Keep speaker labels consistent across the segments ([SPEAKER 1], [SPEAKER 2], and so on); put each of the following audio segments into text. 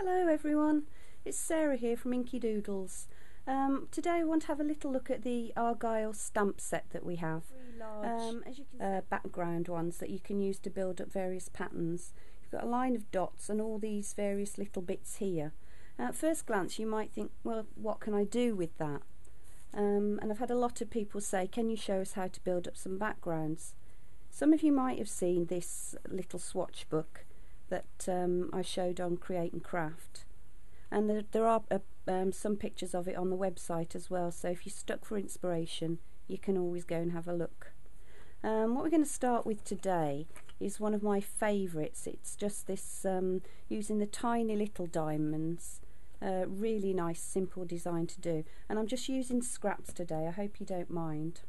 [SPEAKER 1] Hello everyone, it's Sarah here from Inky Doodles. Today I want to have a little look at the Argyle stamp set that we have. As you can see, background ones that you can use to build up various patterns. You've got a line of dots and all these various little bits here. At first glance you might think, well, what can I do with that? And I've had a lot of people say, can you show us how to build up some backgrounds? Some of you might have seen this little swatch book that I showed on Create and Craft, and there are some pictures of it on the website as well, so if you're stuck for inspiration you can always go and have a look. What we're going to start with today is one of my favourites. It's just this using the tiny little diamonds, really nice simple design to do, and I'm just using scraps today. I hope you don't mind.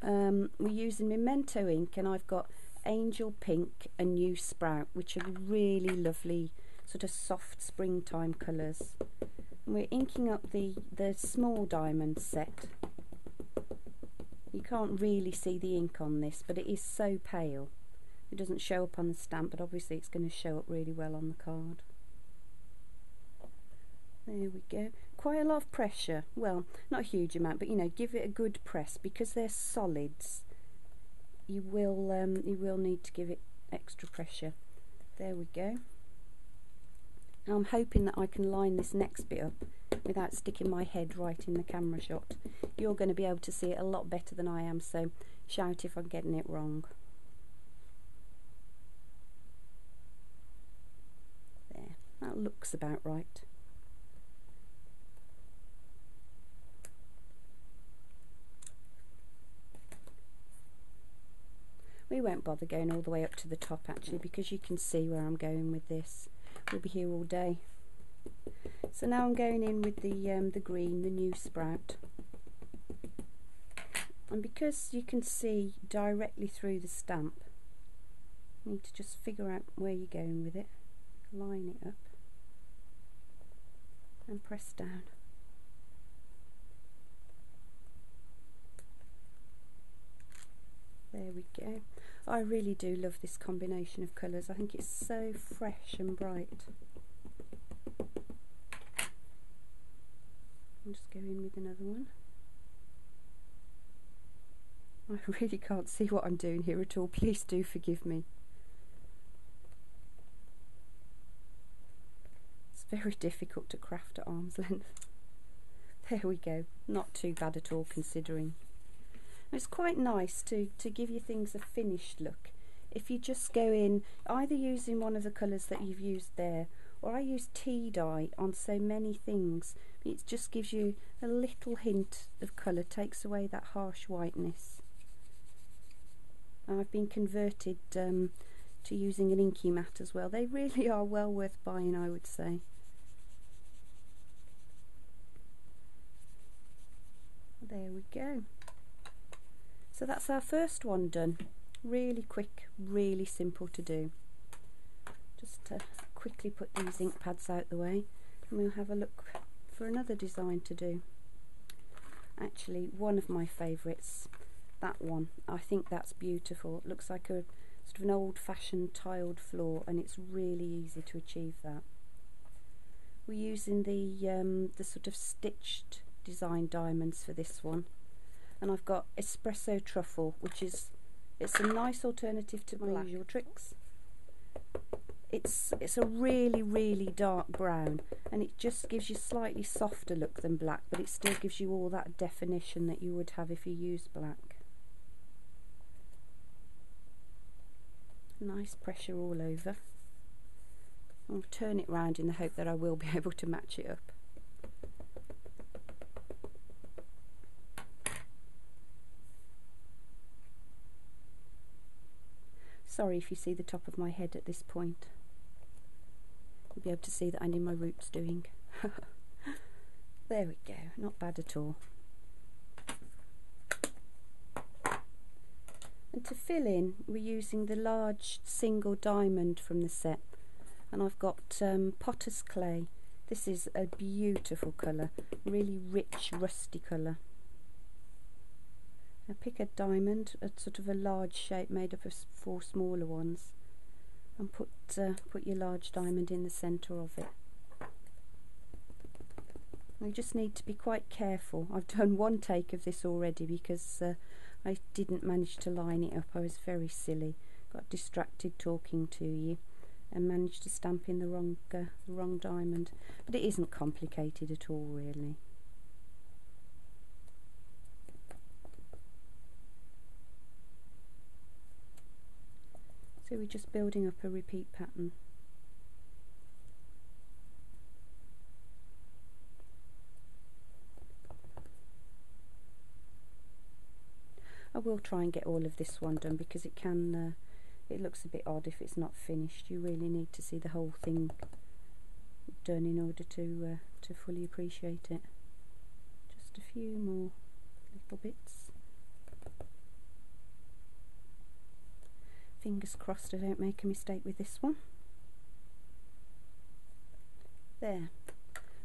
[SPEAKER 1] We're using Memento ink, and I've got Angel Pink and New Sprout, which are really lovely sort of soft springtime colours. And we're inking up the small diamond set. You can't really see the ink on this, but it is so pale. It doesn't show up on the stamp, but obviously it's going to show up really well on the card. There we go. Quite a lot of pressure. Well, not a huge amount, but you know, give it a good press because they're solids. You will need to give it extra pressure. There we go. Now I'm hoping that I can line this next bit up without sticking my head right in the camera shot. You're going to be able to see it a lot better than I am, so shout if I'm getting it wrong. There, that looks about right. We won't bother going all the way up to the top actually, because you can see where I'm going with this. We'll be here all day. So now I'm going in with the green, the New Sprout. And because you can see directly through the stamp, you need to just figure out where you're going with it. Line it up and press down. There we go. I really do love this combination of colours. I think it's so fresh and bright. I'll just go in with another one. I really can't see what I'm doing here at all. Please do forgive me. It's very difficult to craft at arm's length. There we go. Not too bad at all considering. It's quite nice to give you things a finished look. If you just go in either using one of the colours that you've used there, or I use tea dye on so many things. It just gives you a little hint of colour, takes away that harsh whiteness. I've been converted to using an inky mat as well. They really are well worth buying, I would say. There we go. So that's our first one done. Really quick, really simple to do. Just to quickly put these ink pads out the way, and we'll have a look for another design to do. Actually, one of my favourites, that one. I think that's beautiful. It looks like a sort of an old-fashioned tiled floor, and it's really easy to achieve that. We're using the sort of stitched design diamonds for this one. And I've got espresso truffle, which it's a nice alternative to my usual tricks. It's a really dark brown, and it just gives you a slightly softer look than black, but it still gives you all that definition that you would have if you used black. Nice pressure all over. I'll turn it round in the hope that I will be able to match it up. Sorry if you see the top of my head at this point. You'll be able to see that I need my roots doing. There we go, not bad at all. And to fill in, we're using the large single diamond from the set. And I've got potter's clay. This is a beautiful colour, really rich rusty colour. I pick a diamond, a sort of a large shape made up of 4 smaller ones, and put your large diamond in the centre of it. You just need to be quite careful. I've done one take of this already because I didn't manage to line it up. I was very silly, got distracted talking to you and managed to stamp in the wrong diamond. But it isn't complicated at all, really. So we're just building up a repeat pattern. I will try and get all of this one done because it can, it looks a bit odd if it's not finished. You really need to see the whole thing done in order to fully appreciate it. Just a few more little bits. Fingers crossed I don't make a mistake with this one. There.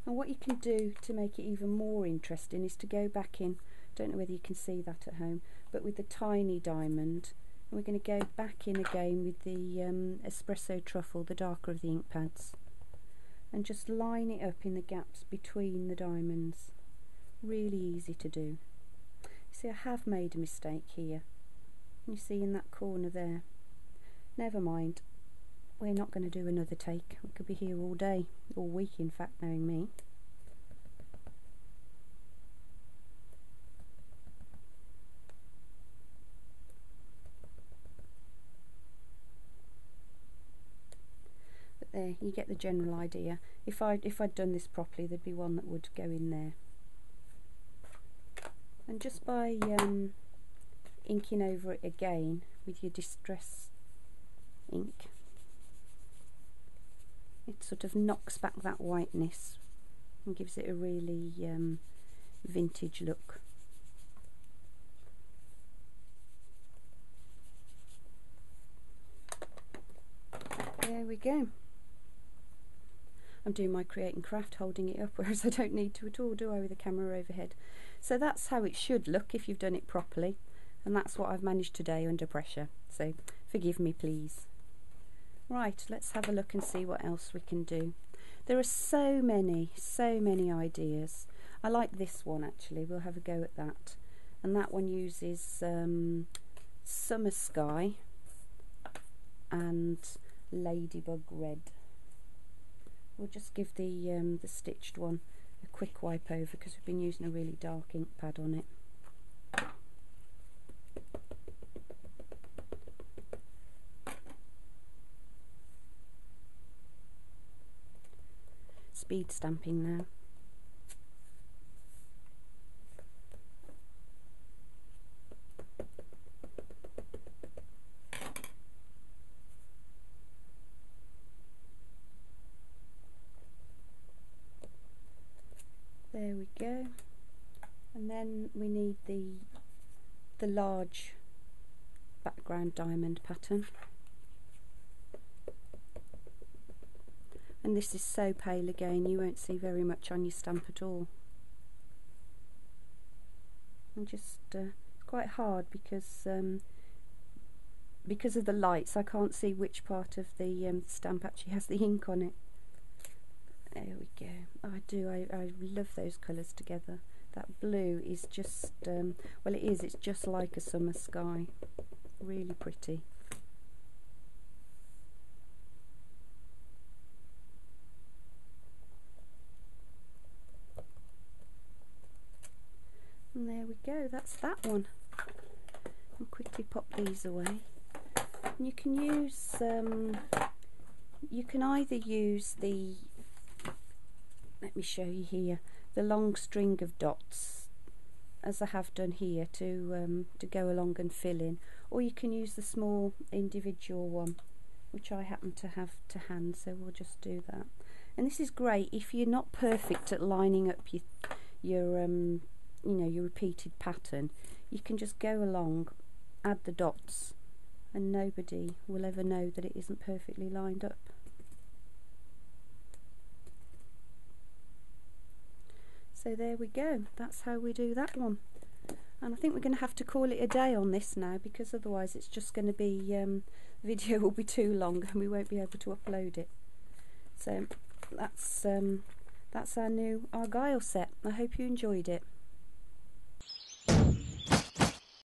[SPEAKER 1] And what you can do to make it even more interesting is to go back in, don't know whether you can see that at home, but with the tiny diamond, and we're going to go back in again with the espresso truffle, the darker of the ink pads, and just line it up in the gaps between the diamonds. Really easy to do. See, I have made a mistake here. You see in that corner there. Never mind, we're not going to do another take. We could be here all day, all week in fact, knowing me. But there, you get the general idea. If I'd done this properly, there'd be one that would go in there. And just by inking over it again with your distress ink, it sort of knocks back that whiteness and gives it a really vintage look. There we go. I'm doing my create and craft holding it up, whereas I don't need to at all, do I, with the camera overhead. So that's how it should look if you've done it properly, and that's what I've managed today under pressure, so forgive me please. Right, let's have a look and see what else we can do. There are so many ideas. I like this one actually, we'll have a go at that. And that one uses summer sky and ladybug red. We'll just give the stitched one a quick wipe over because we've been using a really dark ink pad on it. Speed stamping now. There we go. And then we need the large background diamond pattern. And this is so pale again, you won't see very much on your stamp at all. And just it's quite hard because of the lights. I can't see which part of the stamp actually has the ink on it. There we go. Oh, I love those colours together. That blue is just well, it's just like a summer sky. Really pretty. And there we go, that's that one. I'll quickly pop these away. And you can use, you can either use the, let me show you here, the long string of dots, as I have done here, to go along and fill in, or you can use the small individual one, which I happen to have to hand, so we'll just do that. And this is great if you're not perfect at lining up your you know, your repeated pattern. You can just go along, add the dots, and nobody will ever know that it isn't perfectly lined up. So there we go, that's how we do that one. And I think we're going to have to call it a day on this now, because otherwise it's just going to be video will be too long and we won't be able to upload it. So that's our new Argyle set. I hope you enjoyed it.